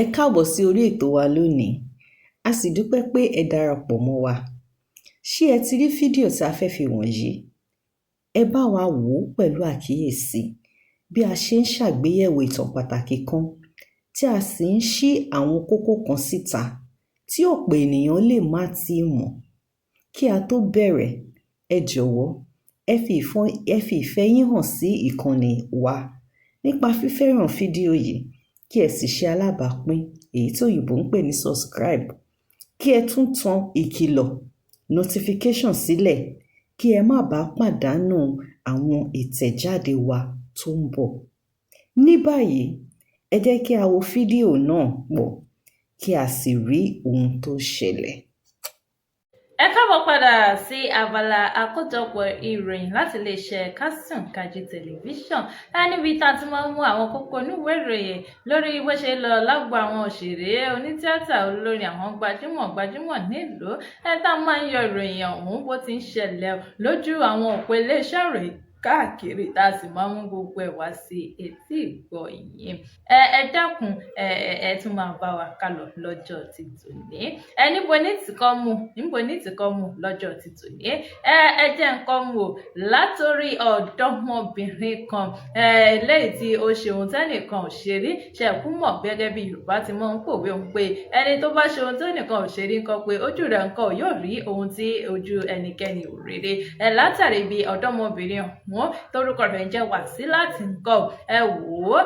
Ẹ káàbọ̀ sí orí ètò wa lónìí. A sì dúpẹ́ pé ẹ darapọ̀ mọ́ wa. Ṣé ẹ ti rí fídíò tí a fẹ́ fi wọ̀nyí? Ẹ bá wa wò ó pẹ̀lú àkíyèsí bí a ṣe ń ṣàgbéyẹ̀wò ìtàn pàtàkì kan tí a sì ń ṣí àwọn kókó kan síta tí ọ̀pọ̀ ènìyàn lè má tíì mọ̀. Kí a tó bẹ̀rẹ̀, ẹ jọ̀wọ́ ẹ fi ìfẹ́ yín hàn sí ìkànnì wa nípa fífẹ́ràn fídíò yìí, kí ẹ sì ṣe alábàápín èyí tí òyìnbó ń pè ní subscribe. Kí ẹ tún tan ìkìlọ̀ notification sílẹ̀ kí ẹ má bàa pàdánù àwọn ìtẹ̀jáde wa tó ń bọ̀. Ní báyìí, ẹ jẹ́ kí a wo fídíò náà pọ̀ kí a sì rí ohun tó ṣẹlẹ̀. Ẹ káàbọ̀ padà sí abala àkójọpọ̀ ìròyìn láti iléeṣẹ́ Kásùn Kájí tẹlifíṣàn níbi tá a ti máa ń mú àwọn kókó oníwèé ìròyìn lórí bó ṣe lọ lágbo àwọn òṣèré onítìátà olórin àwọn gbajúmọ̀ nílùú tá a máa ń yọ ìròyìn ọ̀hún bó ti ń ṣẹlẹ̀ lójú àwọn òpó iléeṣẹ́ ìròyìn káàkiri tá a sì máa mú gbogbo ẹ̀ wá sí etí ìgbọ́ yín. Ẹ dákun ẹ tún máa bá wa kálọ lọ́jọ́ ti tòní. Níbo ní tìkọ́ mú lọ́jọ́ ti tòní. Ẹ jẹ́ nǹkan mú o látòrí ọ̀dọ́mọbìnrin kan eléyìí tí ó ṣe ohun tẹ́nìkan ò ṣe rí. Ṣẹ̀kú mọ̀ gẹ́gẹ́ bí Yorùbá ti máa ń pòwe òun pé ẹni tó bá ṣe ohun tẹ́nìkan ò ṣe rí nǹkan pé ojú rẹ̀ nǹkan yóò rí ohun tí ojú ẹnikẹ́ni ò rí rí. Látàrí bí ọ̀dọ́mọbìnrin wọn torúkọ rẹ̀ ń jẹ́ Wàsílát nǹkan wò ó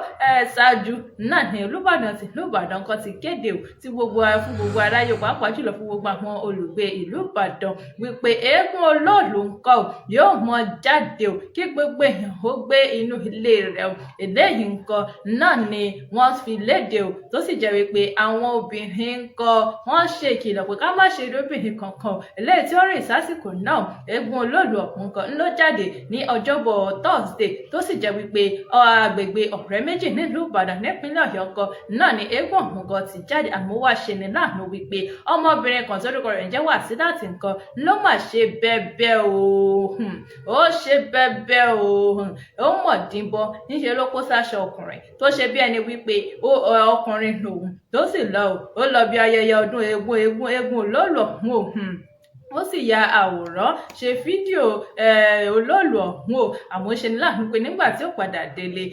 ṣáájú náà ní Olúbàdàn kan ti kéde tí fún gbogbo aráyé pàápàá jùlọ fún gbogbo àwọn olùgbé ìlú Ìbàdàn wípé eégún Olóòlù nǹkan yóò mọ jáde kí gbogbo èèyàn ó gbé inú ilé rẹ̀ eléyìí nǹkan náà ni wọ́n fi léde tó sì jẹ́ wípé àwọn obìnrin nǹkan wọ́n ṣe ìkìlọ̀ pé ká má ṣe rí obìnrin kankan eléyìí tí ó rìn sásìkò náà. Eégún Olóòlù ọ̀hún kan ló jáde ní ọjọ́bọ̀ Thursday tó sì jẹ́ wípé agbègbè Ọ̀rẹ́ Méjì nílùú Ìbàdàn nípínlẹ̀ Ọ̀yọ́ kan náà ni eégún ọ̀hún kan ti jáde. Àmọ́ wá ṣe ní láàánú wípé ọmọbìnrin kan torúkọ rẹ̀ ń jẹ́ Wàsílát nǹkan ló mà ṣe bẹ́ẹ̀bẹ́ ó ṣe bẹ́ẹ̀bẹ́ ó mọ̀ dínbọ́ níṣẹ́ ló kó sáṣọ ọkùnrin tó ṣe bí ẹni wípé ọkùnrin lòun tó sì lọ bí ayẹyẹ ọdún eégún Olóòlù ọ̀hún ó sì ya àwòrán ṣe fídíò Olóòlù ọ̀hún àmọ́ ṣe ní láàánú pé nígbà tí ó padà délé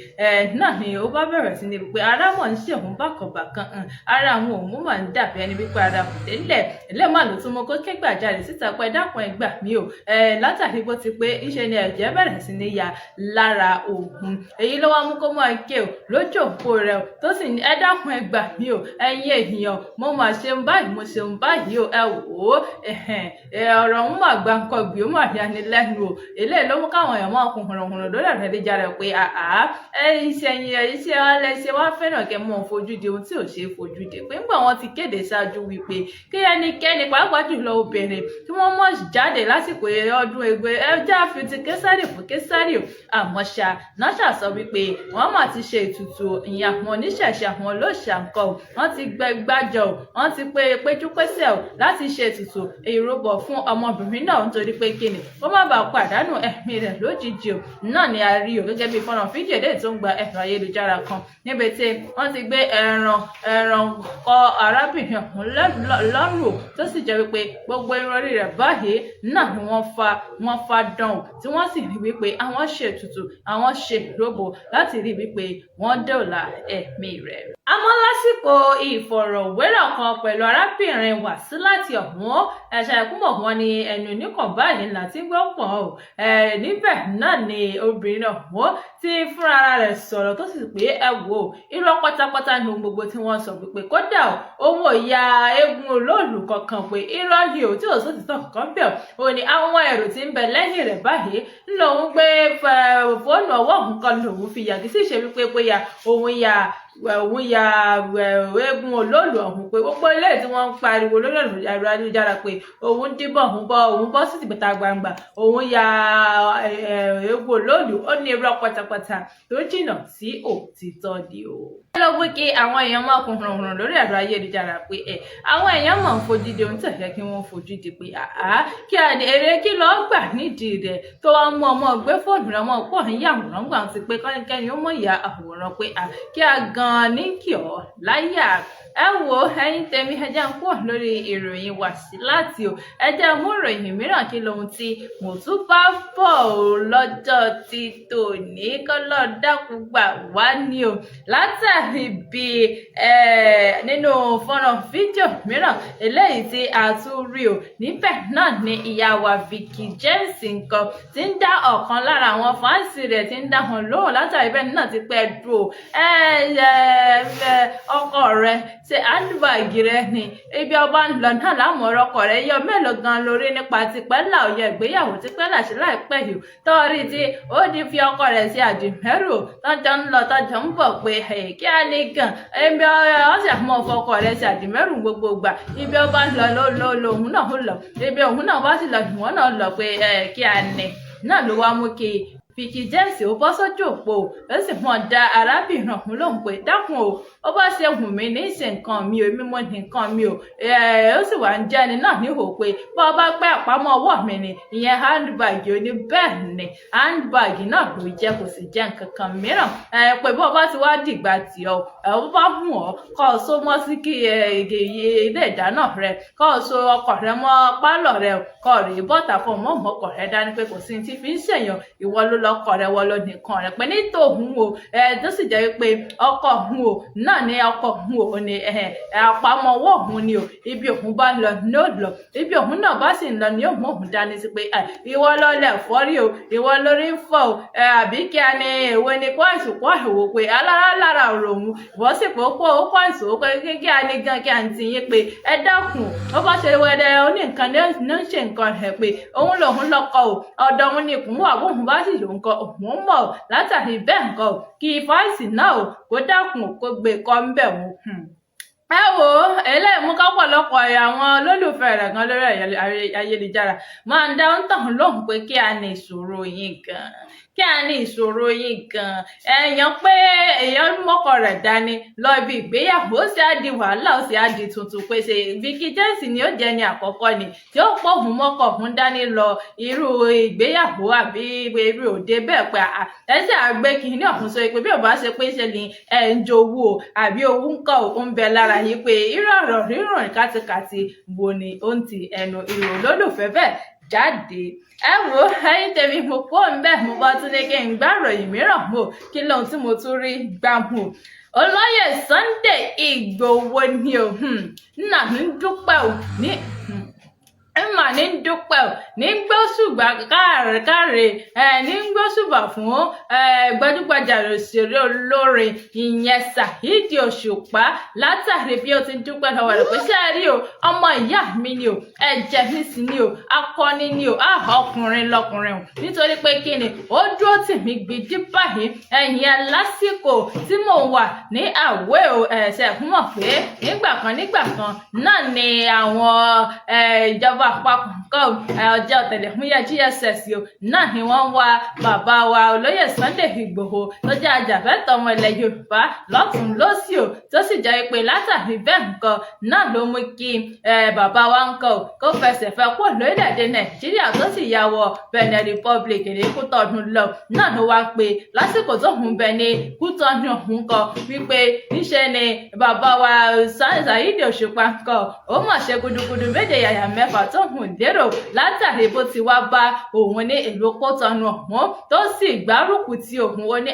náà ni ó bá bẹ̀rẹ̀ sí ní wípé ara mọ̀ ń ṣe òun bákanbàkan ara àwọn òun mà ń dàbí ẹni wípé ara kò délẹ̀ ẹlẹ́mà ló tún mọ́ kó ké gbàjarè síta pé dákun ẹ gbà mí o látàrí bó ti pé iṣẹ́ ni ẹ̀jẹ̀ bẹ̀rẹ̀ sí ní ya lára òun. Èyí ló wá mú kó mọ́ ike lójú òpó rẹ̀ tó sì ní ẹ dákun ẹ gbà mí o ẹ̀yin èèyàn mo mà ṣeun báyìí o ẹ wò ó ọ̀rọ̀ ń mà gba nǹkan gbé ó mà yani lẹ́nu o. Eléyìí ló mú káwọn èèyàn máa kun hùrùnhùrùn lórí àtẹ̀jáde pé iṣẹ́ wa lẹ́sẹ̀ wá fẹ́ràn kẹ́ mọ́ fojú di ohun tí ò ṣe é fojú di pé nígbà wọn ti kéde ṣáájú wípé kí ẹnikẹ́ni pàápàá jùlọ obìnrin tí wọ́n mọ̀ jáde lásìkò ọdún Ègbé ẹjẹ́ àfitì késàrì fún késàrì àmọ́ ṣá náṣà sọ wípé wọ́n mà ti ṣe ètùtù ìyẹn àwọn oníṣẹ̀ṣe àwọn olóòṣà nǹkan wọ́n ti gbàjọ wọ́n ti péjúpésẹ̀ láti ṣe ètùtù ìrúbọ fún ọmọbìnrin náà nítorí pé kíni ó má bàa pàdánù ẹ̀mí rẹ̀ lójijì náà ni a rí gẹ́gẹ́ bí fọ́nrán fídíò èdè tó ń gba ẹ̀rọ ayélujára kan níbi tí wọ́n ti gbé ẹran kọ arábìnrin ọ̀hún lọ́rùn tó sì jẹ́ wípé gbogbo irun orí rẹ̀ báyìí náà ni wọ́n fa dán tí wọ́n sì rí wípé àwọn ṣe ètùtù àwọn ṣe ìróbò láti rí wípé wọ́n dóòlà ẹ̀mí rẹ̀. Àmọ́ lásìkò ìfọ̀rọ̀wérọ̀ kan pẹ̀lú arábìnrin Wàsílát ọ̀hún ṣàìkúmọ̀ wọn ni ẹnu oníkan báyìí láti gbọ́ pọ̀ níbẹ̀ náà ni obìnrin ọ̀hún ti fúnra rẹ̀ sọ̀rọ̀ tó sì pé ẹ wò irọ́ pátápátá ní gbogbo tí wọ́n sọ wípé kódà òun ò ya eégún Olóòlù kankan pé irọ́ yìí ò tí ò sóòtítọ́ kankan bẹ̀ ò ní àwọn èrò tí ń bẹ lẹ́yìn rẹ̀ báyìí lòun gbé fóònù ọwọ́ òun kan lòun fi yàgì sí ìṣe wípé bóyá òun ya eégún Olóòlù ọ̀hún pé gbogbo ilé tí wọ́n ń pariwo lórí ẹ̀rọ ayélujára pé òun díbọ̀ òun bọ́ sí ìgbìta gbangba òun ya eégún Olóòlù ó ní irọ́ pátápátá tó jìnnà sí òtítọ́ ni o. ló wí kí àwọn èèyàn máa kun rùnrùn lórí ẹ̀rọ ayélujára pé àwọn èèyàn máa ń fojú di ohun tẹ̀lé kí wọ́n fojú di pé kí èrè kí lọ́ọ́ gbà nídìí rẹ̀ tó wá mú ọmọ gbé fóònù rẹ̀ ọmọ pọ̀ ń yà àwòrán gbà ti pé kẹ́nikẹ́ni ó mọ̀ ìyá àwòrán pé kí a gan-an ní kí ọ láyà. Ẹ wo ẹ̀yin tèmi ẹ jẹ́ ń pọ̀ lórí ìròyìn Wasilat o, ẹ jẹ́ mú ìròyìn mìíràn kí lohun tí mo tún bá bọ̀ lọ́jọ́ ti tòní kọ́lọ́ dákun gbà wá ní o látàrí bí nínú fọ́nrán fídíò mìíràn eléyìí tí a tún rí o níbẹ̀ náà ni ìyá wa Vicky James nǹkan tí ń dá ọ̀kan lára àwọn fáǹsì rẹ̀ tí ń dá wọn lóhùn látàrí bẹ́ẹ̀ náà ti pẹ́ dùn ọkọ rẹ̀ ṣe handbag rẹ̀ ni ibi ọba ń lọ náà lámọ̀ọ́rọ̀ ọkọ rẹ̀ yọ mélòó gan lórí nípa tipẹ́lá òye ìgbéyàwó tipẹ́lá sí láìpẹ́ yìí tọ́rí tí ó di fi ọkọ rẹ̀ sí àdìmẹ́rù tọ́jọ́ ń lọ tọ́jọ́ ń bọ̀ pé kí á ní gan ibi ọ̀sẹ̀ àmọ́ fọkọ rẹ̀ sí àdìmẹ́rù gbogbo gbà ibi ọba ń lọ òun náà ó lọ ibi òun náà bá sì lọ ìwọ̀n náà lọ pé kí á ní náà ló wá mú kí Vicky James ó bọ́ sójú òpó ó sì mọ̀ dá arábìnrin ọ̀hún lóhùn pé dákun o ó bá ṣe wù mí ní ìṣe nǹkan mi ò mímọ́ ní nǹkan mi ò ó sì wá ń jẹ́ni náà níhò pé bá ọba pẹ́ àpamọ́ ọwọ́ mi ni ìyẹn handbag ò ní bẹ́ẹ̀ ni handbag náà ló jẹ́ kò sì jẹ́ nǹkan kan mìíràn pé bá ọba ti wá dìgbà tí ọ bá hùn ọ kọ́ ọ so mọ́ sí kí ilé ìdáná rẹ kọ́ ọ so ọkọ̀ rẹ mọ́ pálọ̀ rẹ kọ́ ọ rèé bọ́tà fún ọmọ ọkọ̀ rẹ dání pé kò sí ti fi ń ṣèyàn ìwọ ló lọkọ rẹ wọ lọ nìkan rẹ pé ní tòun o tó sì jẹ́ pé ọkọ òun o náà ní ọkọ òun o ní àpamọ́wọ́ òun ni o ibi òun bá lọ ní ó lọ ibi òun náà bá sì ń lọ ní òun òun dání sí pé ìwọ lọlẹ̀ fọ́rí o ìwọ lórí ń fọ́ o àbí kí a ní èwe ni kó àìsàn kó àìwò pé alára ọ̀rọ̀ òun ìwọ sì pé ó kó àìsàn ó pé kí a ní gan kí a ti yín pé ẹ dákun ó bá ṣe wẹdẹ ó ní nǹkan ní ó ń ṣe nǹkan rẹ pé òun lòun lọkọ o ọ̀dọ̀ òun ni ìkùn wà bóun bá sì lòun kọ òun mọ̀ látàrí bẹ́ẹ̀ nǹkan kí fáìsì náà kó dákun kó gbé kọ́ ń bẹ̀ wọ́n. Ẹ wo eléyìí mú kápọ̀lọpọ̀ àwọn olólùfẹ́ rẹ̀ gan lórí ayélujára máa ń dá ń tàn lóhùn pé kí a ní ìṣòro yín gan kí a ní ìṣòro yín gan èèyàn pé èèyàn mọ́kọ rẹ̀ dání lọ ibi ìgbéyàwó ó sì á di wàhálà ó sì á di tuntun pé ṣe Vicky James ni ó jẹ́ ní àkọ́kọ́ ni tí ó pọ̀ òun mọ́kọ òun dání lọ irú ìgbéyàwó àbí irú òde bẹ́ẹ̀ pé ẹsẹ̀ àgbẹ̀ kìíní ọ̀hún sọ pé bí ò bá ṣe pé ṣe ni ẹ̀ ń jowó àbí owó ń kọ́ òun bẹ lára yín pé irú ọ̀rọ̀ rírùn kátikàti wo ni ó ń ti ẹnu ìrò olólùfẹ́ bẹ́ẹ̀ jáde. Ẹ wo ẹ̀yin tèmi mo kó ń bẹ mo bá tún ní kí n gbá ìròyìn mìíràn mọ kí lóhun tí mo tún rí gbà mọ olóyè Sunday Igboho ni o nà ń dúpẹ́ o ní mà ní dúpẹ́ ò ní gbóṣùbà káre ní gbóṣùbà fún gbajúgbajà òṣèré olórin ìyẹn Saheed Òṣùpá látàrí bí ó ti dúpẹ́ lọ́wọ́ rẹ̀ pé ṣé ẹ rí o ọmọ ìyá mi ni o ẹ̀jẹ̀ mi sì ni o akọni ni o ọkùnrin lọkùnrin o nítorí pé kí ni ó dúró tì mí gbìdí báyìí ẹ̀yìn lásìkò tí mò ń wà ní àwẹ̀ o ẹ̀ṣẹ̀ fún mọ̀ pé nígbà kan náà ni àwọn ìjọba àpapọ̀ nǹkan ọjọ́ ọ̀tẹlẹ̀múyẹ́ GSS o náà ni wọ́n wá bàbá wa olóyè Sunday Igboho tó jẹ́ ajàfẹ́tọ̀ọ́ ọmọ ilẹ̀ Yorùbá lọ́tùn lósì o tó sì jẹ́ pé látàrí bẹ́ẹ̀ nǹkan náà ló mú kí bàbá wa nǹkan kó fẹsẹ̀ fẹ́ kó lórílẹ̀‐èdè Nàìjíríà tó sì ya wọ Benin Republic ní Kútọ́nù lọ náà ló wá pé lásìkò tó ń bẹ ní Kútọ́nù ọ̀hún kan wípé níṣẹ́ ni bàbá wa Saheed Òṣùpá kan ó mọ̀ ṣe gudugudu méje yàyà mẹ́fà tó ń lérò látàrí bó ti wá bá òun ní ìlú Kútọ́nù ọ̀hún tó sì gbárùkù ti òun ó ní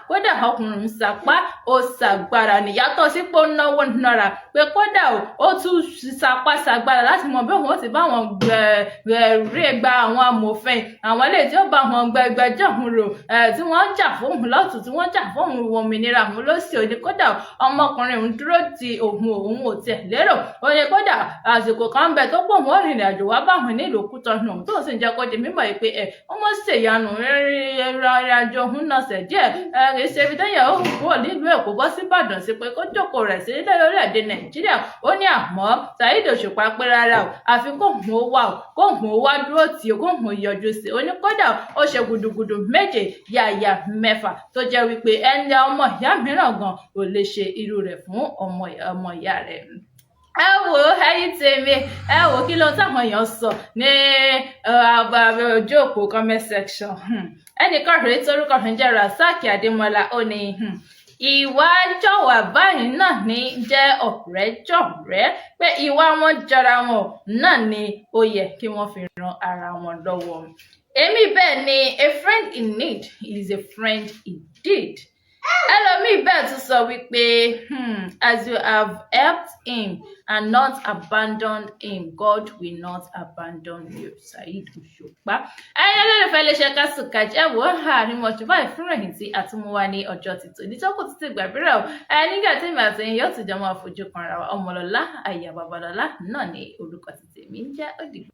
kódà ọkùnrin sapá ó ṣàgbára níyàtọ̀ sí pé ó náwó náírà pé kódà ó tún sapá ṣàgbára láti mọ bí òun ó ti bá wọn rí gba àwọn amòfin àwọn ilé tí ó bá wọn gbẹgbẹjọ òun rò tí wọ́n jà fóun lọ́tùn tí wọ́n jà fóun òmìnira òun ló sì òní kódà ọmọkùnrin òun dúró ti òun ò tiẹ̀ lérò ó ní kódà àsìkò kan bẹ tó pọ̀ mọ́ ìrìn àjò wá báwọn nílùú Kútọ́nù tó sì ń jẹ́ kó di mímọ̀ yìí pé ọmọ ṣèyanu ìrìn àjò òun náà ṣẹ̀ díẹ̀ ṣe fi tẹ́yẹ̀ ó kúrò nílùú Èkó bọ́ sí Ìbàdàn sí pé kódà jókòó rẹ̀ sí lórílẹ̀‐èdè Nàìjíríà ó ní àmọ́ Saheed Òṣùpá pé rárá o àfi kóhùn ó wà o kóhùn ó wá dúró tì ó kóhùn yọjú sí ó ní kódà ó ṣe gudugudu méje yàyà mẹ́fà tó jẹ́ wípé ẹni ọmọ ìyá mìíràn gan ò lè ṣe irú rẹ̀ fún ọmọ ìyá rẹ̀. Ẹ wò ẹ̀yin tèmi ẹ wò kí ló táwọn èèyàn sọ ní ojú òpó comment section. Ẹnìkan rèé torúkọ rẹ̀ ń jẹ́ Rasaki Adémọ́lá ó ní ìwà jọ̀wà báyìí náà ní jẹ́ ọ̀rẹ́ jọ̀rẹ́ pé ìwà wọn jọra wọn náà ni ó yẹ kí wọ́n fi ran ara wọn lọ́wọ́. Èmi bẹ́ẹ̀ ni a friend in need is a friend indeed. Ẹlòmíì bẹ́ẹ̀ tún sọ wípé as you have helped him and not abandoned him, God will not abandon you. Saheed Òṣùpá. Ẹ̀yin olólùfẹ́ iléeṣẹ́ Kásùn Kàjí ẹ wò ó àárín mọ̀jú báyìí fún ìròyìn tí a tún mú wá ní ọjọ́ títò ní tó kù títí gbàgbérà o. Nígbà tí èmi àti ẹ̀yin yóò ti jọ máa fojú kan ara wa Ọmọlọ́lá Aya Babalọ́lá náà ní orúkọ títí mi ń jẹ́ òdìgbò.